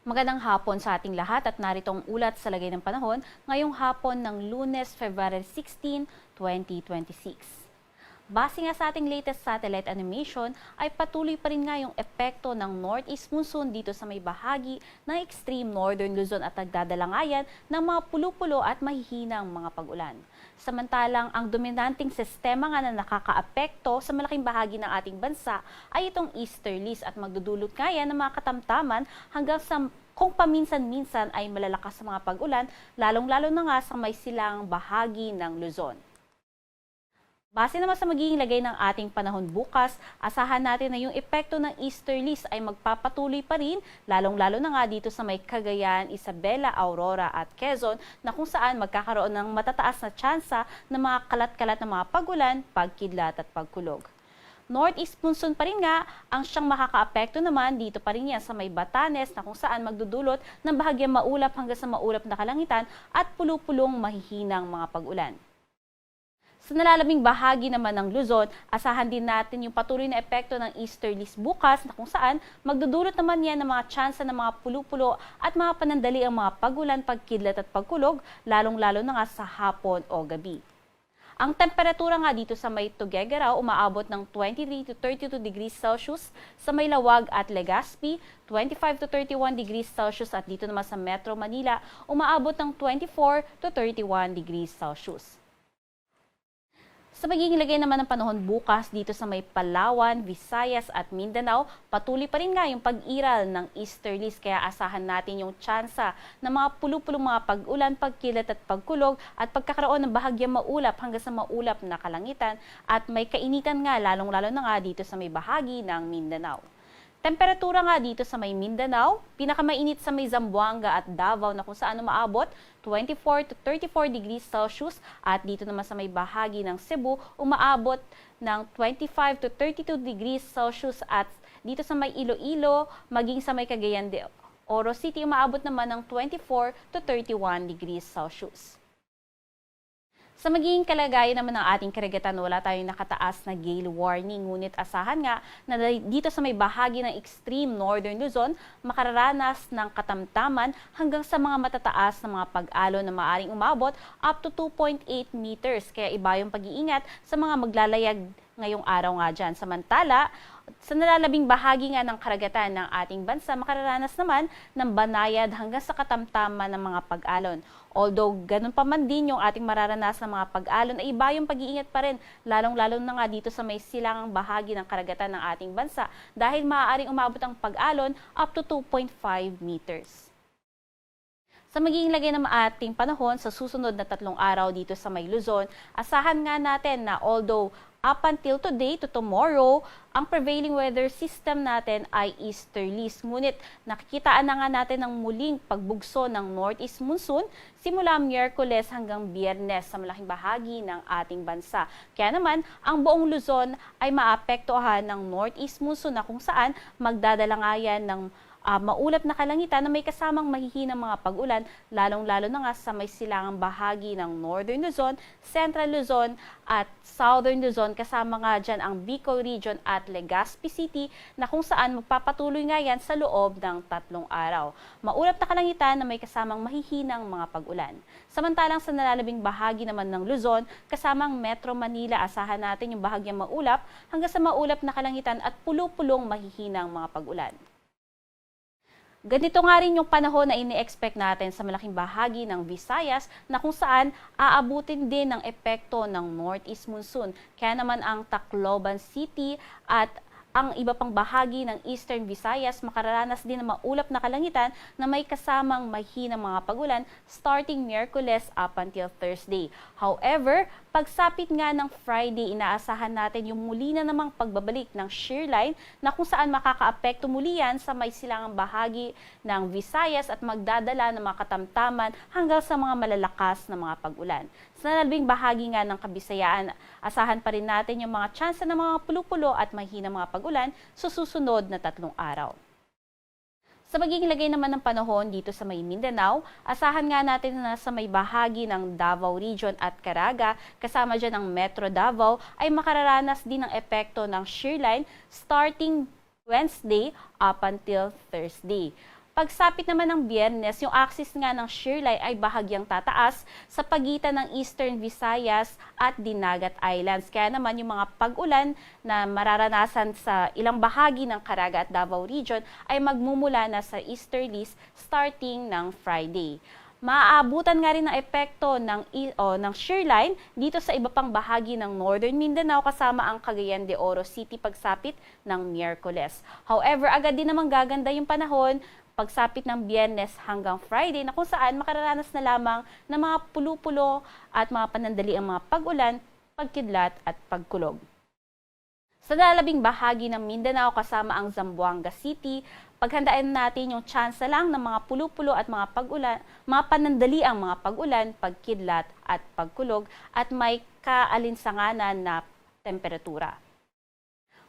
Magandang hapon sa ating lahat at narito ang ulat sa lagay ng panahon ngayong hapon ng Lunes, February 16, 2026. Base nga sa ating latest satellite animation ay patuloy pa rin nga yung epekto ng northeast monsoon dito sa may bahagi ng extreme northern Luzon at nagdadalangayan ng mga pulo-pulo at mahihinang mga pag-ulan. Samantalang ang dominanting sistema nga na nakakaapekto sa malaking bahagi ng ating bansa ay itong easterlies at magdudulot nga yan ng mga katamtaman hanggang sa kung paminsan-minsan ay malalakas sa mga pag-ulan, lalong-lalo na nga sa may silang bahagi ng Luzon. Base naman sa magiging lagay ng ating panahon bukas, asahan natin na yung epekto ng easterlies ay magpapatuloy pa rin, lalong-lalo na nga dito sa may Cagayan, Isabela, Aurora at Quezon na kung saan magkakaroon ng matataas na tsansa ng mga kalat-kalat na mga pag-ulan, pagkidlat at pagkulog. Northeast monsoon pa rin nga ang siyang makakaapekto naman dito pa rin yan sa may Batanes na kung saan magdudulot ng bahagyang maulap hanggang sa maulap na kalangitan at pulupulong mahihinang mga pag-ulan. Sa nalalabing bahagi naman ng Luzon, asahan din natin yung patuloy na epekto ng easterlies bukas na kung saan magdudulot naman yan ng mga tsansa ng mga pulo-pulo at mga panandali ang mga pag-ulan, pagkidlat at pagkulog, lalong-lalo na nga sa hapon o gabi. Ang temperatura nga dito sa may Tuguegarao umaabot ng 23 to 32 degrees Celsius, sa may Lawag at Legazpi 25 to 31 degrees Celsius at dito naman sa Metro Manila umaabot ng 24 to 31 degrees Celsius. Sa magiging lagay naman ng panahon bukas dito sa may Palawan, Visayas at Mindanao, patuloy pa rin nga yung pag-iral ng easterlies kaya asahan natin yung tsansa ng mga pulo-pulong mga pag-ulan, pagkilat at pagkulog at pagkakaroon ng bahagyang maulap hanggang sa maulap na kalangitan at may kainitan nga lalong-lalo na nga dito sa may bahagi ng Mindanao. Temperatura nga dito sa may Mindanao, pinakamainit sa may Zamboanga at Davao na kung saan umaabot 24 to 34 degrees Celsius at dito naman sa may bahagi ng Cebu umaabot ng 25 to 32 degrees Celsius at dito sa may Iloilo maging sa may Cagayan de Oro City umaabot naman ng 24 to 31 degrees Celsius. Sa magiging kalagayan naman ng ating karagatan, wala tayong nakataas na gale warning. Ngunit asahan nga na dito sa may bahagi ng extreme northern Luzon, makararanas ng katamtaman hanggang sa mga matataas na mga pag-alon na maaring umabot up to 2.8 meters. Kaya iba yung pag-iingat sa mga maglalayag ngayong araw nga dyan. Samantala, sa nalalabing bahagi nga ng karagatan ng ating bansa, makararanas naman ng banayad hanggang sa katamtaman ng mga pag-alon. Although ganun pa man din yung ating mararanasan ng mga pag-alon, ay iba yung pag-iingat pa rin, lalong-lalo na nga dito sa may silangang bahagi ng karagatan ng ating bansa dahil maaaring umabot ang pag-alon up to 2.5 meters. Sa magiging lagay ng ating panahon sa susunod na 3 araw dito sa may Luzon, asahan nga natin na although up until today to tomorrow, ang prevailing weather system natin ay easterlies. Ngunit nakikitaan na nga natin ng muling pagbugso ng northeast monsoon simula Miyerkules hanggang Biyernes sa malaking bahagi ng ating bansa. Kaya naman, ang buong Luzon ay maapektuhan ng northeast monsoon na kung saan magdadala nga yan ng maulap na kalangitan na may kasamang mahihinang mga pag-ulan, lalong-lalo na nga sa may silangang bahagi ng Northern Luzon, Central Luzon at Southern Luzon, kasama nga dyan ang Bicol Region at Legazpi City na kung saan magpapatuloy nga yan sa loob ng 3 araw. Maulap na kalangitan na may kasamang mahihinang mga pag-ulan. Samantalang sa nalalabing bahagi naman ng Luzon, kasamang Metro Manila, asahan natin yung bahagyang maulap hanggang sa maulap na kalangitan at pulo-pulong mahihinang mga pag-ulan. Ganito nga rin yung panahon na ini-expect natin sa malaking bahagi ng Visayas na kung saan aabutin din ng epekto ng northeast monsoon. Kaya naman ang Tacloban City at ang iba pang bahagi ng Eastern Visayas makararanas din ng maulap na kalangitan na may kasamang mahinang mga pagulan starting Miyerkules up until Thursday. However, pagsapit nga ng Friday, inaasahan natin yung muli na namang pagbabalik ng shear line na kung saan makakaapekto muli yan sa may silangang bahagi ng Visayas at magdadala ng mga katamtaman hanggang sa mga malalakas na mga pag-ulan. Sa nalalabing bahagi nga ng Kabisayaan, asahan pa rin natin yung mga tsansa ng mga pulo-pulo at mahinang mga pag-ulan sa susunod na 3 araw. Sa magiging lagay naman ng panahon dito sa may Mindanao, asahan nga natin na sa may bahagi ng Davao Region at Caraga, kasama dyan ang Metro Davao, ay makararanas din ng epekto ng shear line starting Wednesday up until Thursday. Pagsapit naman ng Biyernes, yung axis nga ng shear line ay bahagyang tataas sa pagitan ng Eastern Visayas at Dinagat Islands. Kaya naman yung mga pag-ulan na mararanasan sa ilang bahagi ng Caraga at Davao Region ay magmumula na sa easterlies starting ng Friday. Maaabutan nga rin ng epekto ng shear line dito sa iba pang bahagi ng Northern Mindanao kasama ang Cagayan de Oro City pagsapit ng Miyerkules. However, agad din naman gaganda yung panahon pagsapit ng Biyernes hanggang Friday na kung saan makararanas na lamang ng mga pulo-pulo at mga panandali ang mga pag-ulan, pagkidlat at pagkulog. Sa lalabing bahagi ng Mindanao kasama ang Zamboanga City, paghandaan natin yung tsansa lang ng mga pulo-pulo at mga pag-ulan, mga panandali ang mga pag-ulan, pagkidlat at pagkulog at may kaalinsanganan na temperatura.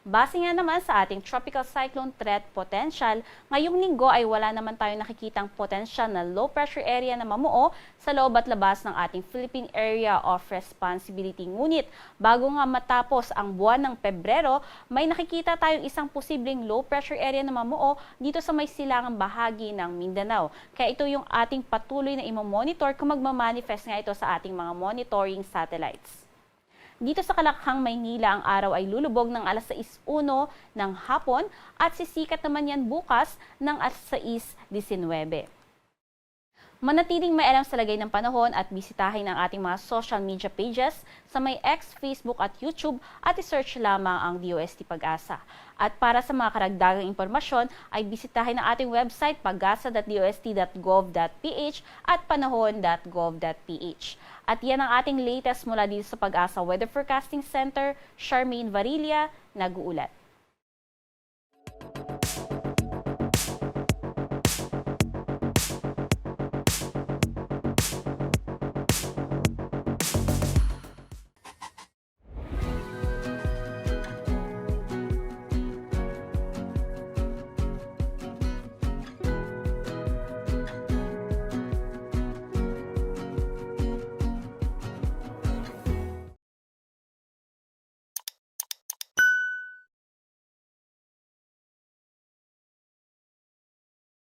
Base nga naman sa ating tropical cyclone threat potential, ngayong linggo ay wala naman tayong nakikitang potential na low pressure area na mamuo sa loob at labas ng ating Philippine Area of Responsibility. Ngunit bago nga matapos ang buwan ng Pebrero, may nakikita tayong isang posibleng low pressure area na mamuo dito sa may silangang bahagi ng Mindanao. Kaya ito yung ating patuloy na imomonitor kung magmamanifest nga ito sa ating mga monitoring satellites. Dito sa Kalakhang, Maynila, ang araw ay lulubog ng alas 6:01 ng hapon at sisikat naman yan bukas ng alas 6:19. Manatiling may alam sa lagay ng panahon at bisitahin ang ating mga social media pages sa may X, Facebook at YouTube at i-search lamang ang DOST Pag-asa. At para sa mga karagdagang impormasyon ay bisitahin ang ating website pagasa.dost.gov.ph at panahon.gov.ph. At yan ang ating latest mula dito sa Pag-asa Weather Forecasting Center, Charmaine Varilla, nag-uulat.